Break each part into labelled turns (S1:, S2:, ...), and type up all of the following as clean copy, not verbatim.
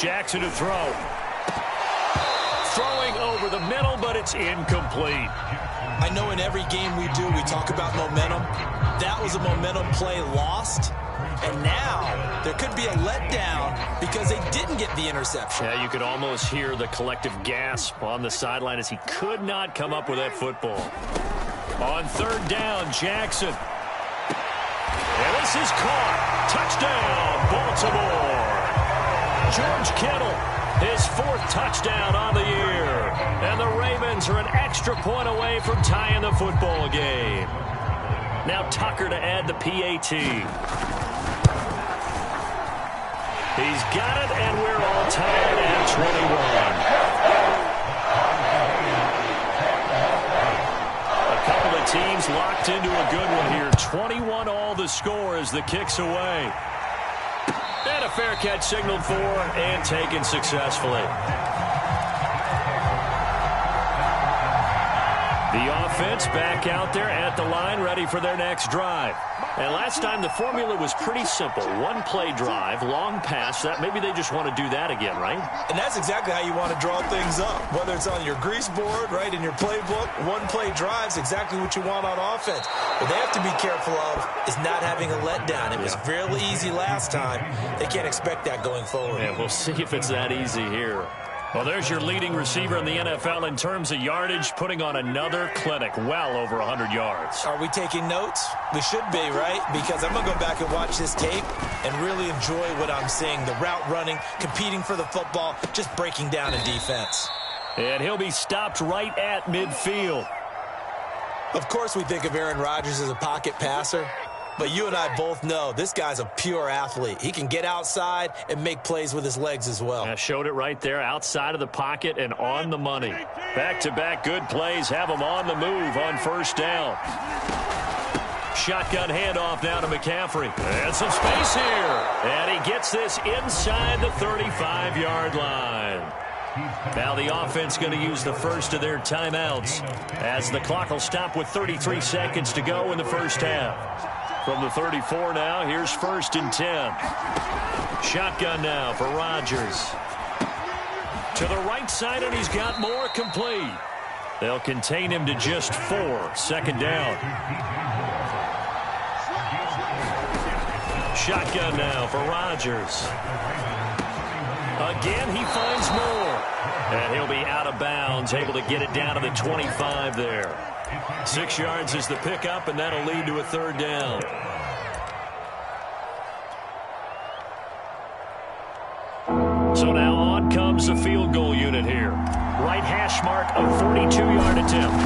S1: Jackson to throw. Throwing over the middle, but it's incomplete.
S2: I know in every game we do, we talk about momentum. That was a momentum play lost. And now there could be a letdown because they didn't get the interception.
S1: Yeah, you could almost hear the collective gasp on the sideline as he could not come up with that football. On third down, Jackson. And this is caught. Touchdown, Baltimore. George Kittle, his 4th touchdown on the year. And the Ravens are an extra point away from tying the football game. Now Tucker to add the PAT. He's got it, and we're all tied at 21. A couple of teams locked into a good one here. 21 all the score as the kick's away. And a fair catch signaled for and taken successfully. The offense back out there at the line, ready for their next drive. And last time the formula was pretty simple. One play drive, long pass. That maybe they just want to do that again, right?
S2: And that's exactly how you want to draw things up. Whether it's on your grease board, right, in your playbook, one play drive's exactly what you want on offense. What they have to be careful of is not having a letdown. It was fairly easy last time. They can't expect that going forward.
S1: Yeah, we'll see if it's that easy here. Well, there's your leading receiver in the NFL in terms of yardage, putting on another clinic, well over 100 yards.
S2: Are we taking notes? We should be, right? Because I'm going to go back and watch this tape and really enjoy what I'm seeing. The route running, competing for the football, just breaking down in defense.
S1: And he'll be stopped right at midfield.
S2: Of course we think of Aaron Rodgers as a pocket passer. But you and I both know this guy's a pure athlete. He can get outside and make plays with his legs as well.
S1: I showed it right there, outside of the pocket and on the money. Back-to-back good plays have him on the move on first down. Shotgun handoff now to McCaffrey. And some space here. And he gets this inside the 35-yard line. Now the offense going to use the first of their timeouts as the clock will stop with 33 seconds to go in the first half. From the 34 now, here's 1st and 10. Shotgun now for Rodgers. To the right side, and he's got more, complete. They'll contain him to just 4. 2nd down. Shotgun now for Rodgers. Again, he finds more. And he'll be out of bounds, able to get it down to the 25 there. 6 yards is the pickup, and that'll lead to a 3rd down. So now on comes the field goal unit here. Right hash mark, a 42-yard attempt.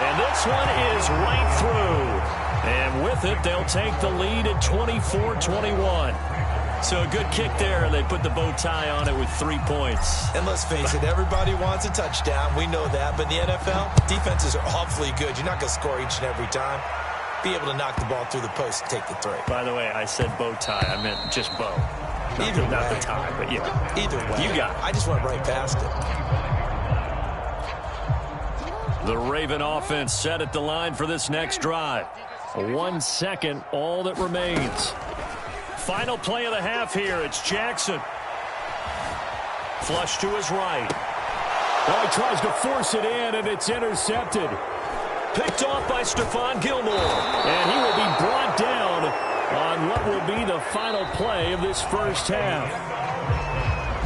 S1: And this one is right through. And with it, they'll take the lead at 24-21. So a good kick there, and they put the bow tie on it with 3 points.
S2: And let's face it, everybody wants a touchdown. We know that. But in the NFL, defenses are awfully good. You're not going to score each and every time. Be able to knock the ball through the post and take the 3.
S1: By the way, I said bow tie. I meant just bow. Not the tie, but yeah.
S2: Either way.
S1: You got it.
S2: I just went right past it.
S1: The Raven offense set at the line for this next drive. 1 second, all that remains. Final play of the half here. It's Jackson. Flush to his right. Well, he tries to force it in, and it's intercepted. Picked off by Stephon Gilmore. And he will be brought down on what will be the final play of this first half.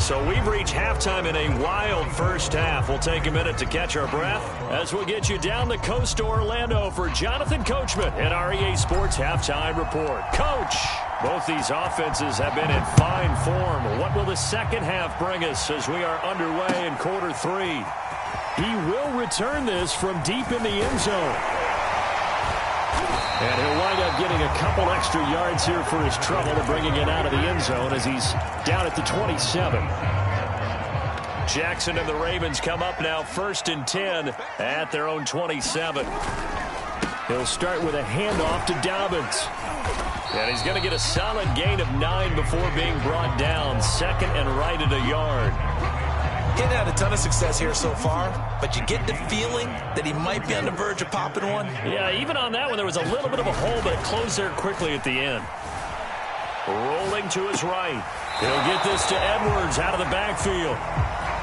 S1: So we've reached halftime in a wild first half. We'll take a minute to catch our breath as we'll get you down the coast to Orlando for Jonathan Coachman and our EA Sports Halftime Report. Coach, both these offenses have been in fine form. What will the second half bring us as we are underway in quarter 3? He will return this from deep in the end zone. And he'll wind up getting a couple extra yards here for his trouble and bringing it out of the end zone as he's down at the 27. Jackson and the Ravens come up now 1st and 10 at their own 27. He'll start with a handoff to Dobbins. And he's going to get a solid gain of 9 before being brought down. 2nd and right at a yard.
S2: He's had a ton of success here so far, but you get the feeling that he might be on the verge of popping one.
S1: Yeah, even on that one, there was a little bit of a hole, but it closed there quickly at the end. Rolling him to his right. He'll get this to Edwards out of the backfield.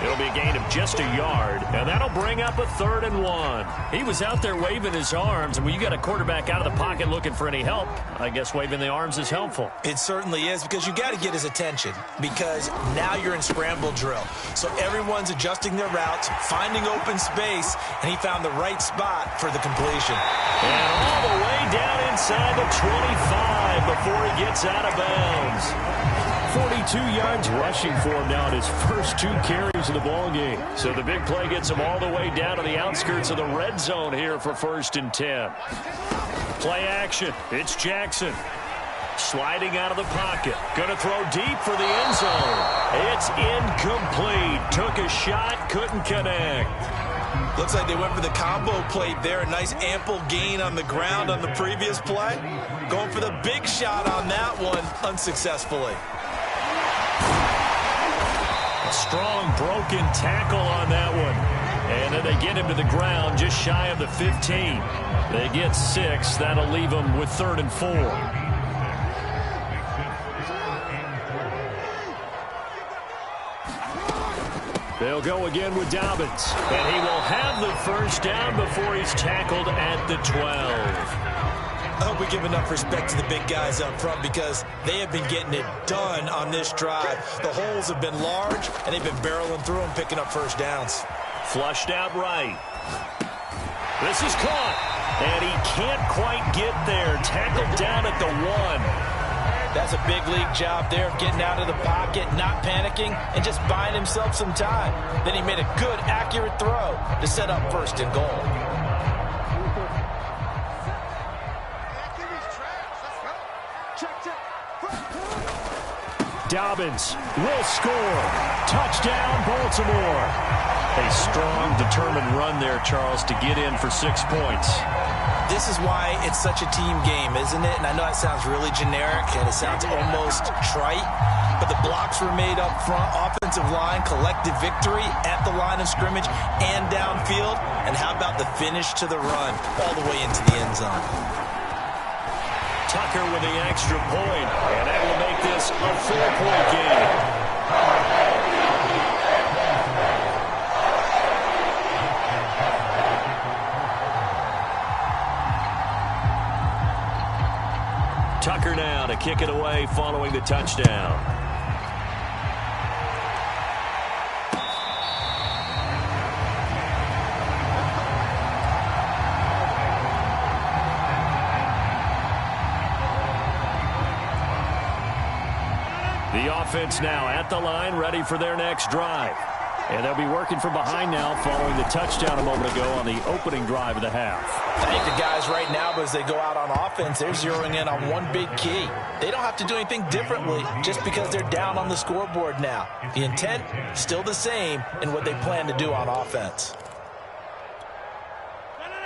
S1: It'll be a gain of just a yard, and that'll bring up a 3rd and 1. He was out there waving his arms, and when you got a quarterback out of the pocket looking for any help, I guess waving the arms is helpful.
S2: It certainly is, because you got to get his attention, because now you're in scramble drill. So everyone's adjusting their routes, finding open space, and he found the right spot for the completion.
S1: And all the way down inside the 25 before he gets out of bounds. 42 yards rushing for him now in his first 2 carries of the ballgame. So the big play gets him all the way down to the outskirts of the red zone here for 1st and 10. Play action. It's Jackson. Sliding out of the pocket. Going to throw deep for the end zone. It's incomplete. Took a shot, couldn't connect.
S2: Looks like they went for the combo plate there. A nice ample gain on the ground on the previous play. Going for the big shot on that one unsuccessfully.
S1: Strong broken tackle on that one. And then they get him to the ground just shy of the 15. They get 6. That'll leave them with 3rd and 4. They'll go again with Dobbins. And he will have the 1st down before he's tackled at the 12.
S2: I hope we give enough respect to the big guys up front, because they have been getting it done on this drive. The holes have been large, and they've been barreling through them, picking up 1st downs.
S1: Flushed out right. This is caught, and he can't quite get there. Tackled down at the 1.
S2: That's a big league job there of getting out of the pocket, not panicking, and just buying himself some time. Then he made a good, accurate throw to set up 1st and goal.
S1: Dobbins will score. Touchdown, Baltimore. A strong, determined run there, Charles, to get in for 6 points.
S2: This is why it's such a team game, isn't it? And I know it sounds really generic, and it sounds almost trite, but the blocks were made up front. Offensive line, collective victory at the line of scrimmage and downfield. And how about the finish to the run all the way into the end zone?
S1: Tucker with the extra point, and that will make this a 4-point game. Tucker now to kick it away following the touchdown. The offense now at the line, ready for their next drive. And they'll be working from behind now following the touchdown a moment ago on the opening drive of the half.
S2: I think the guys right now, as they go out on offense, they're zeroing in on one big key. They don't have to do anything differently just because they're down on the scoreboard now. The intent, still the same in what they plan to do on offense.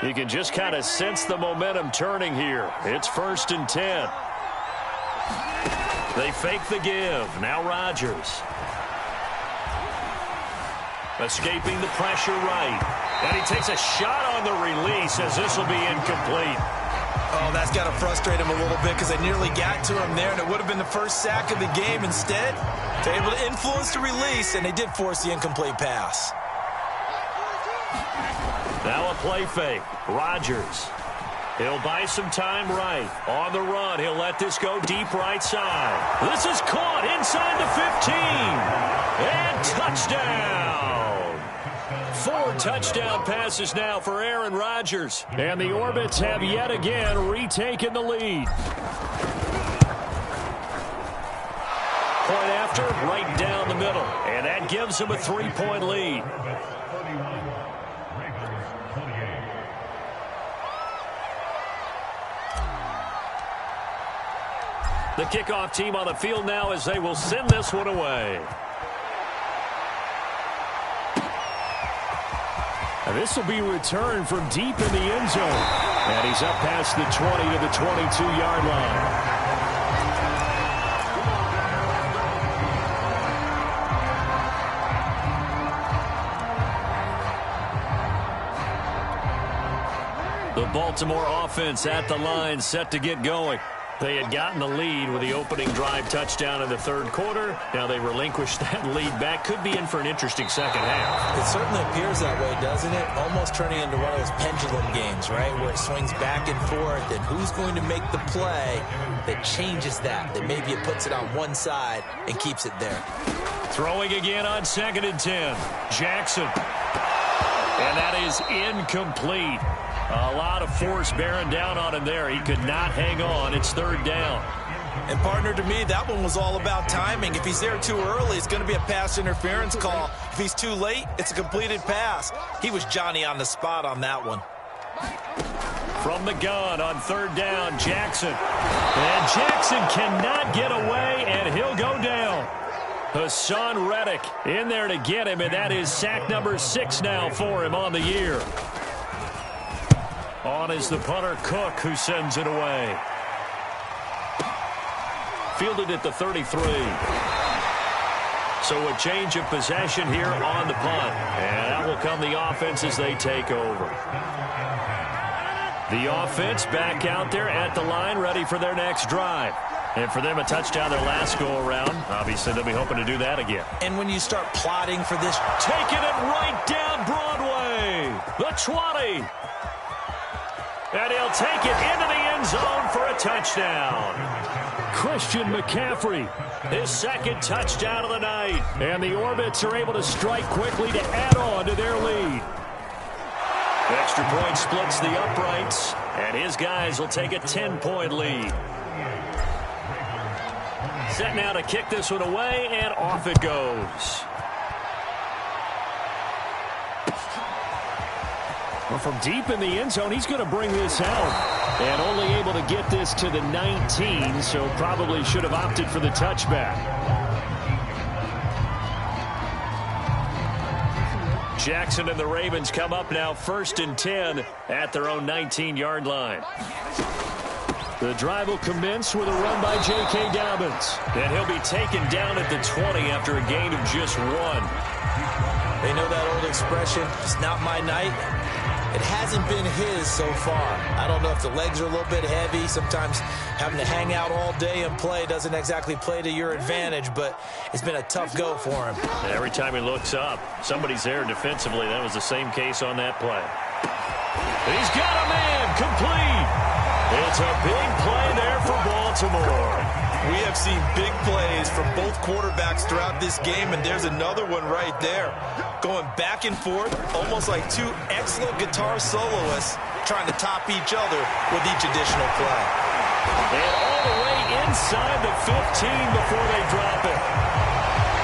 S1: You can just kind of sense the momentum turning here. It's 1st and 10. They fake the give. Now Rodgers. Escaping the pressure right. And he takes a shot on the release as this will be incomplete.
S2: Oh, that's got to frustrate him a little bit because they nearly got to him there, and it would have been the first sack of the game. Instead, they're able to influence the release, and they did force the incomplete pass.
S1: Now a play fake. Rodgers. He'll buy some time right. On the run, he'll let this go deep right side. This is caught inside the 15. And touchdown. 4 touchdown passes now for Aaron Rodgers. And the Orbits have yet again retaken the lead. Point after, right down the middle. And that gives them a 3-point lead. The kickoff team on the field now as they will send this one away. And this will be returned from deep in the end zone. And he's up past the 20 to the 22-yard line. The Baltimore offense at the line, set to get going. They had gotten the lead with the opening drive touchdown in the third quarter. Now they relinquished that lead back. Could be in for an interesting second half.
S2: It certainly appears that way, doesn't it? Almost turning into one of those pendulum games, right, where it swings back and forth. And who's going to make the play that changes that maybe it puts it on one side and keeps it there?
S1: Throwing again on 2nd and 10. Jackson. And that is incomplete. A lot of force bearing down on him there. He could not hang on. It's 3rd down.
S2: And, partner, to me, that one was all about timing. If he's there too early, it's going to be a pass interference call. If he's too late, it's a completed pass. He was Johnny on the spot on that one.
S1: From the gun on 3rd down, Jackson. And Jackson cannot get away, and he'll go down. Hassan Reddick in there to get him, and that is sack number 6 now for him on the year. On is the punter, Cook, who sends it away. Fielded at the 33. So a change of possession here on the punt. And that will come the offense as they take over. The offense back out there at the line, ready for their next drive. And for them, a touchdown their last go-around. Obviously, they'll be hoping to do that again.
S2: And when you start plotting for this...
S1: Taking it right down Broadway. The 20. And he'll take it into the end zone for a touchdown. Christian McCaffrey, his 2nd touchdown of the night. And the Orbits are able to strike quickly to add on to their lead. Extra point splits the uprights, and his guys will take a 10-point lead. Set now to kick this one away, and off it goes. Well, from deep in the end zone, he's going to bring this out. And only able to get this to the 19, so probably should have opted for the touchback. Jackson and the Ravens come up now 1st and 10 at their own 19-yard line. The drive will commence with a run by J.K. Dobbins. And he'll be taken down at the 20 after a gain of just 1.
S2: They know that old expression, it's not my night. It hasn't been his so far. I don't know if the legs are a little bit heavy. Sometimes having to hang out all day and play doesn't exactly play to your advantage, but it's been a tough go for him.
S1: And every time he looks up, somebody's there defensively. That was the same case on that play. He's got a man complete. It's a big play there for Baltimore.
S2: We have seen big plays from both quarterbacks throughout this game, and there's another one right there. Going back and forth, almost like two excellent guitar soloists trying to top each other with each additional play.
S1: And all the way inside the 15 before they drop it.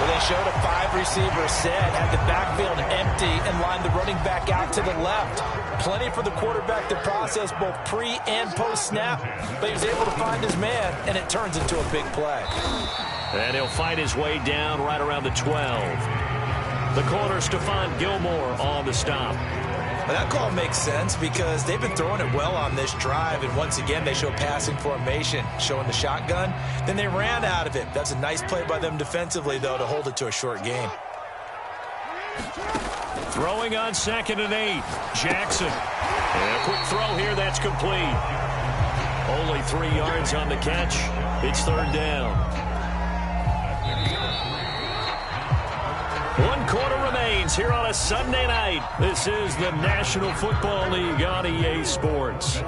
S2: Well, they showed a 5-receiver set, had the backfield empty, and lined the running back out to the left. Plenty for the quarterback to process both pre- and post-snap, but he was able to find his man, and it turns into a big play.
S1: And he'll fight his way down right around the 12. The corner, Stephon Gilmore, on the stop.
S2: Well, that call makes sense because they've been throwing it well on this drive, and once again they show passing formation, showing the shotgun. Then they ran out of it. That's a nice play by them defensively, though, to hold it to a short gain.
S1: Throwing on 2nd and 8, Jackson. And a quick throw here, that's complete. Only 3 yards on the catch. It's 3rd down. 1 quarter remains here on a Sunday night. This is the National Football League on EA Sports.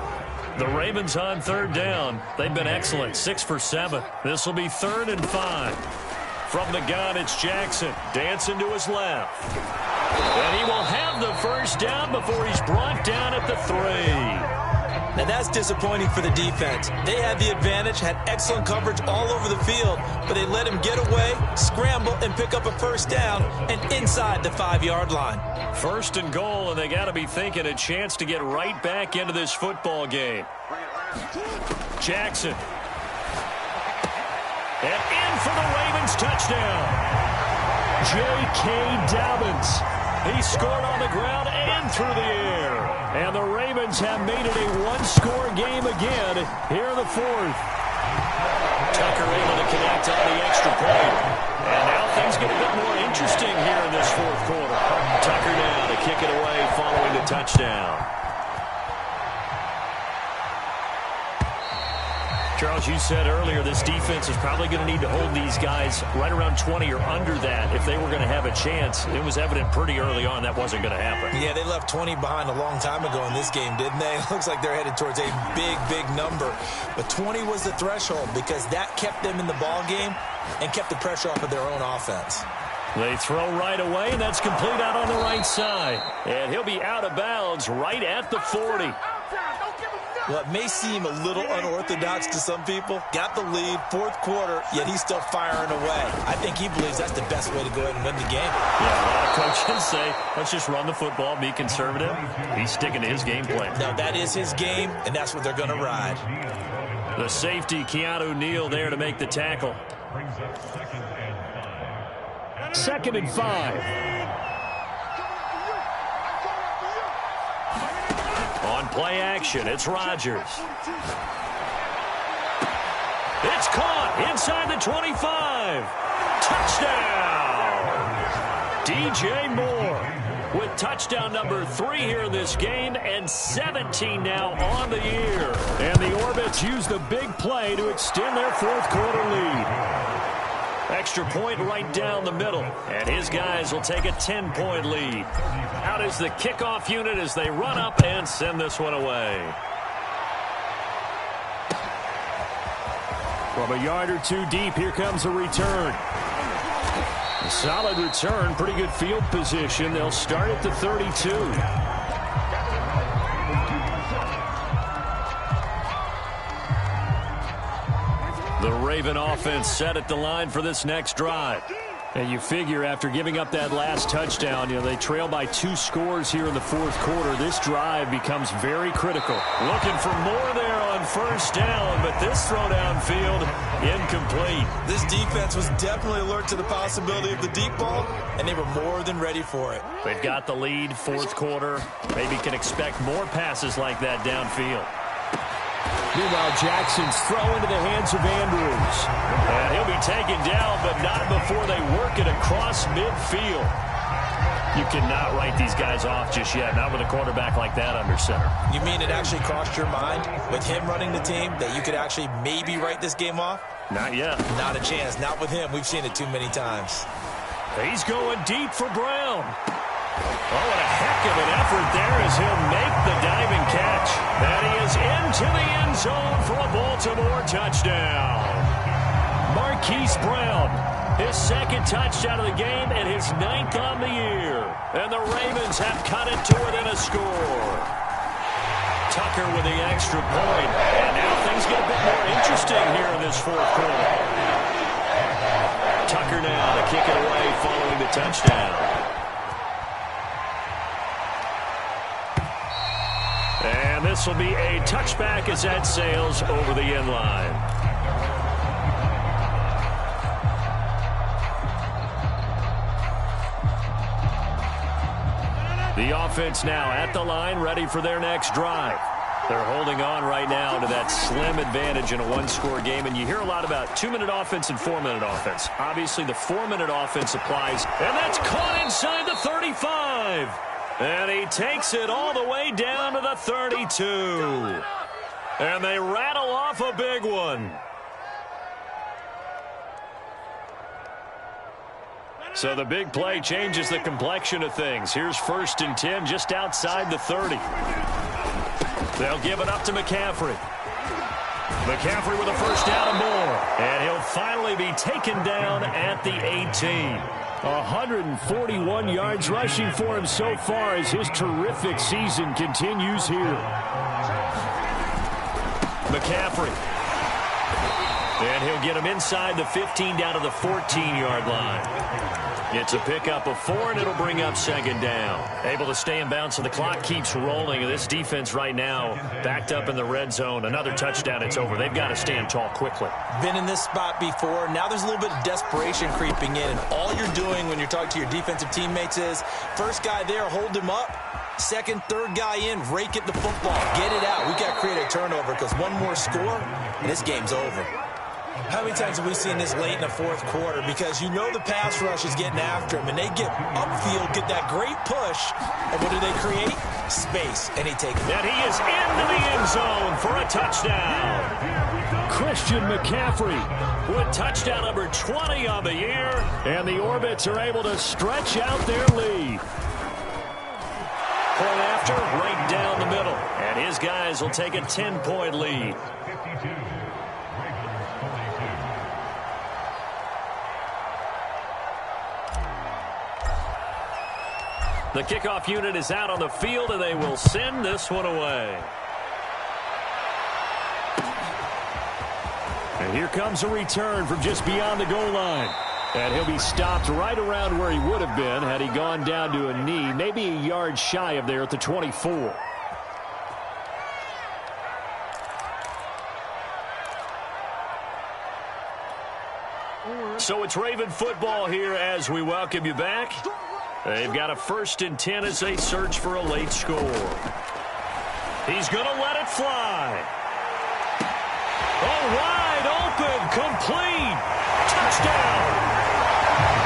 S1: The Ravens on 3rd down. They've been excellent, 6 for 7. This will be 3rd and 5. From the gun, it's Jackson. Dancing to his left. And he will have the 1st down before he's brought down at the 3.
S2: Now that's disappointing for the defense. They had the advantage, had excellent coverage all over the field, but they let him get away, scramble, and pick up a 1st down, and inside the 5-yard line.
S1: 1st and goal, and they got to be thinking a chance to get right back into this football game. Jackson. And in for the Ravens touchdown. J.K. Dobbins. He scored on the ground and through the air. And the Ravens have made it a 1-score game again here in the 4th. Tucker able to connect on the extra point. And now things get a bit more interesting here in this 4th quarter. Tucker now to kick it away following the touchdown. Charles, As you said earlier, this defense is probably going to need to hold these guys right around 20 or under that if they were going to have a chance. It was evident pretty early on that wasn't going to happen.
S2: Yeah, they left 20 behind a long time ago in this game, didn't they? It looks like they're headed towards a big, big number. But 20 was the threshold because that kept them in the ball game and kept the pressure off of their own offense.
S1: They throw right away, and that's complete out on the right side. And he'll be out of bounds right at the 40.
S2: Well, it may seem a little unorthodox to some people. Got the lead, fourth quarter, yet he's still firing away. I think he believes that's the best way to go ahead and win the game.
S1: Yeah, a lot of coaches say, let's just run the football, be conservative. He's sticking to his game plan.
S2: No, that is his game, and that's what they're going to ride.
S1: The safety, Keanu Neal, there to make the tackle. 2nd and 5. On play action, it's Rodgers. It's caught inside the 25. Touchdown! DJ Moore with touchdown number 3 here in this game and 17 now on the year. And the Orbits use the big play to extend their fourth quarter lead. Extra point right down the middle, and his guys will take a 10-point lead. Out is the kickoff unit as they run up and send this one away. From a yard or two deep, here comes a return. A solid return, pretty good field position. They'll start at the 32. The Raven offense set at the line for this next drive. And you figure after giving up that last touchdown, they trail by 2 scores here in the fourth quarter. This drive becomes very critical. Looking for more there on first down, but this throw downfield incomplete.
S2: This defense was definitely alert to the possibility of the deep ball, and they were more than ready for it.
S1: They've got the lead, fourth quarter. Maybe can expect more passes like that downfield.
S3: Meanwhile, Jackson's throw into the hands of Andrews.
S1: And he'll be taken down, but not before they work it across midfield. You cannot write these guys off just yet, not with a quarterback like that under center.
S2: You mean it actually crossed your mind with him running the team that you could actually maybe write this game off?
S1: Not yet.
S2: Not a chance. Not with him. We've seen it too many times.
S1: He's going deep for Brown. Oh, what a heck of an effort there as he'll make the diving catch. And he is into the end zone for a Baltimore touchdown. Marquise Brown, his 2nd touchdown of the game and his 9th on the year. And the Ravens have cut it to within a score. Tucker with the extra point. And now things get a bit more interesting here in this fourth quarter. Tucker now to kick it away following the touchdown. And this will be a touchback as that sails over the end line. The offense now at the line, ready for their next drive. They're holding on right now to that slim advantage in a one-score game. And you hear a lot about 2-minute offense and 4-minute offense. Obviously, the 4-minute offense applies. And that's caught inside the 35. And he takes it all the way down to the 32. And they rattle off a big one. So the big play changes the complexion of things. Here's 1st and 10 just outside the 30. They'll give it up to McCaffrey. McCaffrey with a first down and more. And he'll finally be taken down at the 18.
S3: 141 yards rushing for him so far as his terrific season continues here.
S1: McCaffrey. And he'll get him inside the 15 down to the 14-yard line. It's a pickup of 4, and it'll bring up 2nd down. Able to stay in bounds, so the clock keeps rolling. And this defense right now backed up in the red zone. Another touchdown, it's over. They've got to stand tall quickly.
S2: Been in this spot before. Now there's a little bit of desperation creeping in. And all you're doing when you're talking to your defensive teammates is, first guy there, hold him up. 2nd, 3rd guy in, rake at the football. Get it out. We got to create a turnover because one more score, and this game's over. How many times have we seen this late in the fourth quarter? Because you know the pass rush is getting after him, and they get upfield, get that great push, and what do they create? Space, and he takes it.
S1: And he is into the end zone for a touchdown.
S3: Christian McCaffrey
S1: with touchdown number 20 on the year.
S3: And the Orbits are able to stretch out their lead.
S1: Point after, right down the middle. And his guys will take a 10-point lead. The kickoff unit is out on the field, and they will send this one away.
S3: And here comes a return from just beyond the goal line. And he'll be stopped right around where he would have been had he gone down to a knee, maybe a yard shy of there at the 24.
S1: So it's Raven football here as we welcome you back. They've got a 1st and 10 as they search for a late score. He's going to let it fly. Oh, wide open, complete. Touchdown.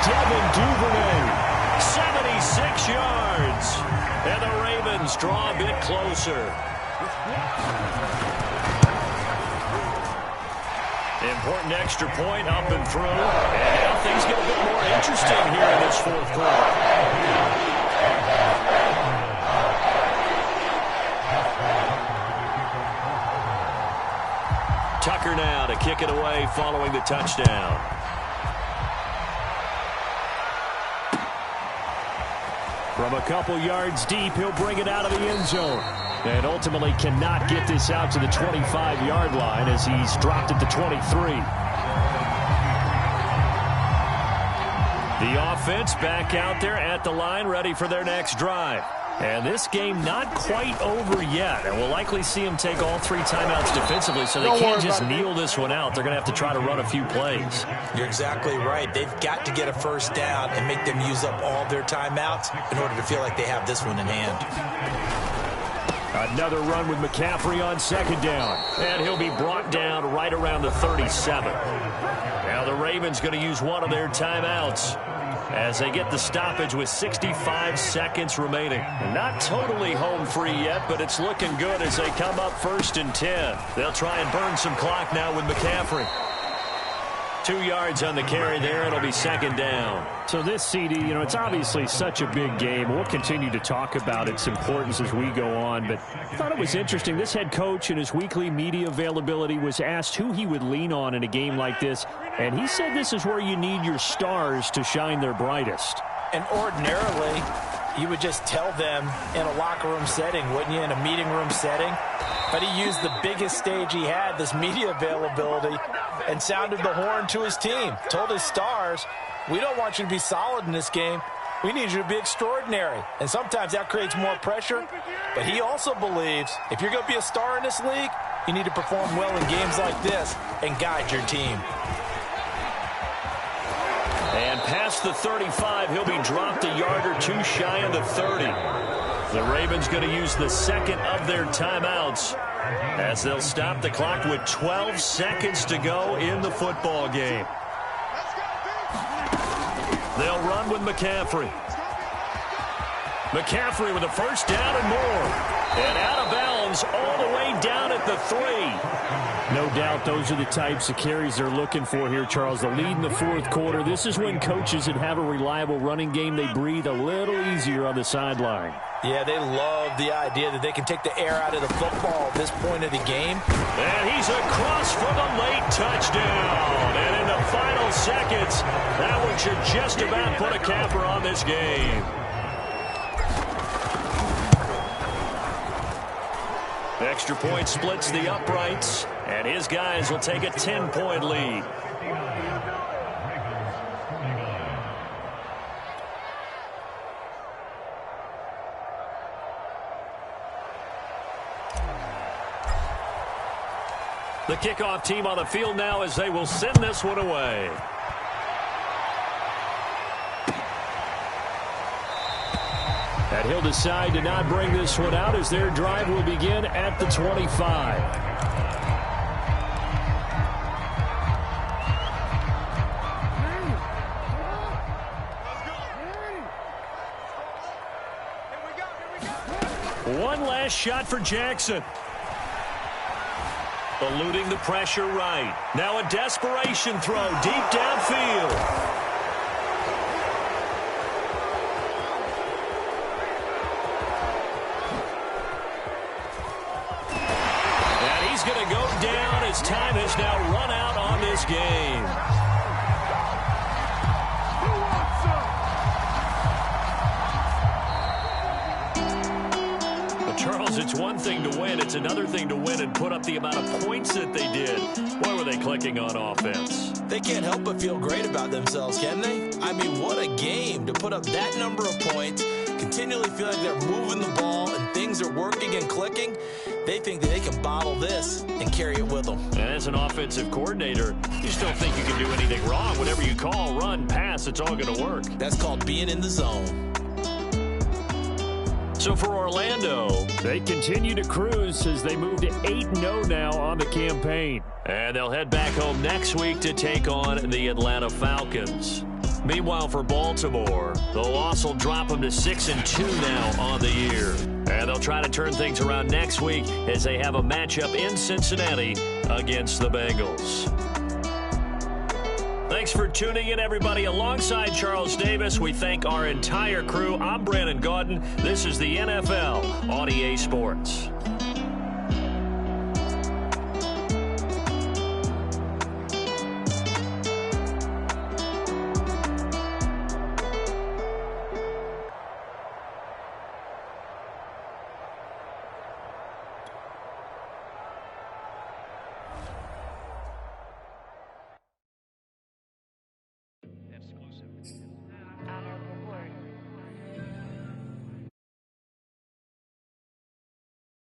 S3: Devin Duvernay.
S1: 76 yards. And the Ravens draw a bit closer. Important extra point up and through. And now things get a bit more interesting here in this 4th quarter. Tucker now to kick it away following the touchdown.
S3: From a couple yards deep, he'll bring it out of the end zone. And ultimately cannot get this out to the 25-yard line as he's dropped at the 23. The offense back out there at the line, ready for their next drive. And this game not quite over yet. And we'll likely see them take all 3 timeouts defensively, so they can't just kneel this one out. They're going to have to try to run a few plays.
S2: You're exactly right. They've got to get a 1st down and make them use up all their timeouts in order to feel like they have this one in hand.
S3: Another run with McCaffrey on 2nd down. And he'll be brought down right around the 37. Now the Ravens going to use one of their timeouts as they get the stoppage with 65 seconds remaining. Not totally home free yet, but it's looking good as they come up 1st and 10. They'll try and burn some clock now with McCaffrey. 2 yards on the carry there. It'll be 2nd down. So this CD, it's obviously such a big game. We'll continue to talk about its importance as we go on, but I thought it was interesting. This head coach in his weekly media availability was asked who he would lean on in a game like this, and he said this is where you need your stars to shine their brightest.
S2: And ordinarily, you would just tell them in a locker room setting, wouldn't you, in a meeting room setting? But he used the biggest stage he had, this media availability, and sounded the horn to his team. Told his stars, we don't want you to be solid in this game. We need you to be extraordinary. And sometimes that creates more pressure. But he also believes if you're going to be a star in this league, you need to perform well in games like this and guide your team.
S1: And past the 35, he'll be dropped a yard or 2 shy of the 30. The Ravens going to use the 2nd of their timeouts as they'll stop the clock with 12 seconds to go in the football game. They'll run with McCaffrey. McCaffrey with a 1st down and more. And out of bounds all the way down at the 3.
S3: No doubt those are the types of carries they're looking for here, Charles. The lead in the 4th quarter. This is when coaches that have a reliable running game, they breathe a little easier on the sideline.
S2: Yeah, they love the idea that they can take the air out of the football at this point of the game.
S1: And he's across for the late touchdown. And in the final seconds, that one should just about put a capper on this game. Extra point splits the uprights, and his guys will take a 10-point lead. The kickoff team on the field now as they will send this one away.
S3: And he'll decide to not bring this one out as their drive will begin at the 25. One last shot for Jackson. Eluding the pressure right. Now a desperation throw deep downfield. Going to go down as time has now run out on this game. Well, Charles, it's one thing to win. It's another thing to win and put up the amount of points that they did. Why were they clicking on offense?
S2: They can't help but feel great about themselves, can they? I mean, what a game to put up that number of points, continually feel like they're moving the ball and things are working and clicking. They think that they can bottle this and carry it with them.
S3: And as an offensive coordinator, you just don't think you can do anything wrong. Whatever you call, run, pass, it's all going to work.
S2: That's called being in the zone.
S3: So for Orlando,
S1: they continue to cruise as they move to 8-0 now on the campaign.
S3: And they'll head back home next week to take on the Atlanta Falcons. Meanwhile, for Baltimore, the loss will drop them to 6-2 now on the year. And they'll try to turn things around next week as they have a matchup in Cincinnati against the Bengals. Thanks for tuning in, everybody. Alongside Charles Davis, we thank our entire crew. I'm Brandon Gaudin. This is the NFL on EA Sports.